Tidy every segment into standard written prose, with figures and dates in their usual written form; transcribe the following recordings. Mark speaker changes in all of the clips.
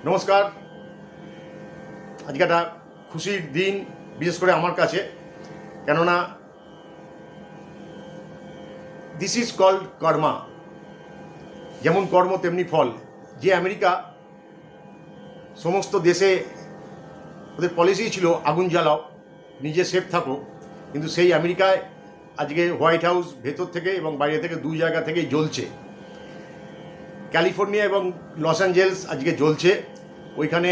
Speaker 1: নমস্কার। আজকে একটা খুশির দিন, বিশেষ করে আমার কাছে, কেননা দিস ইজ কল্ড কর্মা। যেমন কর্ম তেমনি ফল। যে আমেরিকা সমস্ত দেশে ওদের পলিসি ছিল আগুন জ্বালাও, নিজে সেফ থাকো, কিন্তু সেই আমেরিকায় আজকে হোয়াইট হাউস ভেতর থেকে এবং বাইরে থেকে দুই জায়গা থেকেই জ্বলছে। ক্যালিফোর্নিয়া এবং লস অ্যাঞ্জেলস আজকে জ্বলছে। ওইখানে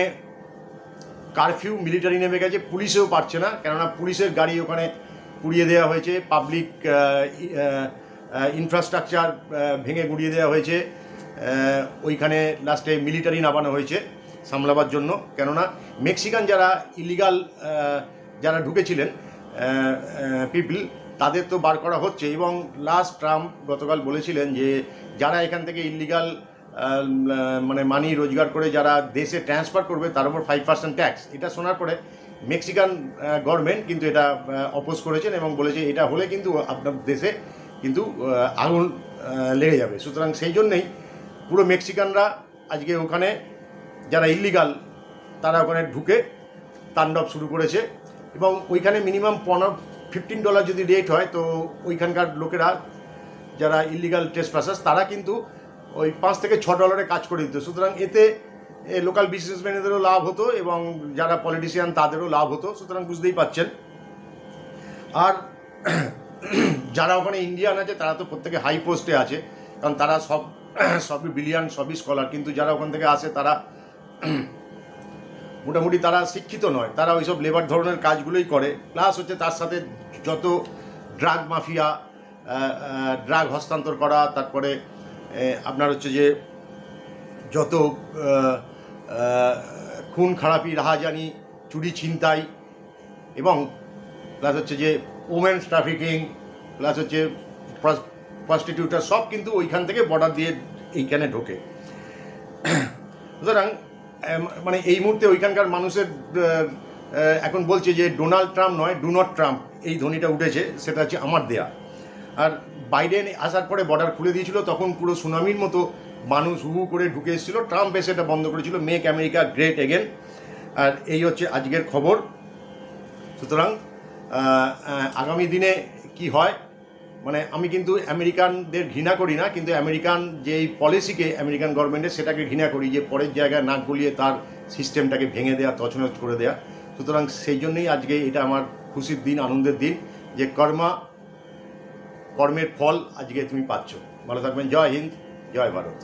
Speaker 1: কারফিউ, মিলিটারি নেমে গেছে, পুলিশেও পারছে না, কেননা পুলিশের গাড়ি ওখানে পুড়িয়ে দেওয়া হয়েছে, পাবলিক ইনফ্রাস্ট্রাকচার ভেঙে গুড়িয়ে দেওয়া হয়েছে। ওইখানে লাস্টে মিলিটারি নামানো হয়েছে সামলাবার জন্য, কেননা মেক্সিকান যারা ইলিগাল যারা ঢুকেছিলেন পিপল, তাদের তো বার করা হচ্ছে। এবং লাস্ট ট্রাম্প গতকাল বলেছিলেন যে যারা এখান থেকে ইলিগাল মানে মানি রোজগার করে যারা দেশে ট্রান্সফার করবে তার উপর 5% ট্যাক্স। এটা শোনার পরে মেক্সিকান গভর্নমেন্ট কিন্তু এটা অপোজ করেছেন এবং বলেছে এটা হলে কিন্তু আপনার দেশে কিন্তু আগুন লেগে যাবে। সুতরাং সেই জন্যেই পুরো মেক্সিকানরা আজকে ওখানে যারা ইলিগাল তারা ওখানে ঢুকে তাণ্ডব শুরু করেছে। এবং ওইখানে মিনিমাম $15 যদি রেট হয়, তো ওইখানকার লোকেরা যারা ইলিগাল ট্রেসপাসার্স তারা কিন্তু ওই $5 থেকে $6 কাজ করে দিত। সুতরাং এতে লোকাল বিজনেসম্যানদেরও লাভ হতো এবং যারা পলিটিশিয়ান তাদেরও লাভ হতো। সুতরাং বুঝতেই পাচ্ছেন। আর যারা ওখানে ইন্ডিয়ান আছে তারা তো প্রত্যেকে হাই পোস্টে আছে, কারণ তারা সবই বিলিয়ান, সবই স্কলার। কিন্তু যারা ওখান থেকে আসে তারা মোটামুটি তারা শিক্ষিত নয়, তারা ওইসব লেবার ধরনের কাজগুলোই করে। প্লাস হচ্ছে তার সাথে যত ড্রাগ মাফিয়া, ড্রাগ হস্তান্তর করা, তারপরে আপনার হচ্ছে যে যত খুন খারাপি, রাহাজানি, চুরি ছিনতাই, এবং প্লাস হচ্ছে যে ওমেন্স ট্রাফিকিং, প্লাস হচ্ছে প্রস্টিটিউটার, সব কিন্তু ওইখান থেকে বর্ডার দিয়ে এইখানে ঢোকে। সুতরাং মানে এই মুহূর্তে ওইখানকার মানুষের এখন বলছে যে ডোনাল্ড ট্রাম্প নয়, ডু নট ট্রাম্প, এই ধ্বনিটা উঠেছে, সেটা হচ্ছে আমার দেয়া। আর বাইডেন আসার পরে বর্ডার খুলে দিয়েছিল, তখন পুরো সুনামির মতো মানুষ হু করে ঢুকে এসেছিলো। ট্রাম্প এসে এটা বন্ধ করেছিল, মেক আমেরিকা গ্রেট এগেন। আর এই হচ্ছে আজকের খবর। সুতরাং আগামী দিনে কি হয়, মানে আমি কিন্তু আমেরিকানদের ঘৃণা করি না, কিন্তু আমেরিকান যে এই পলিসিকে আমেরিকান গভর্নমেন্টের সেটাকে ঘৃণা করি, যে পরের জায়গায় নাক গলিয়ে তার সিস্টেমটাকে ভেঙে দেওয়া, তছনছ করে দেওয়া। সুতরাং সেই জন্যই আজকে এটা আমার খুশির দিন, আনন্দের দিন, যে কর্মের ফল আজকে তুমি পাচ্ছ। ভালো থাকবেন। জয় হিন্দ, জয় ভারত।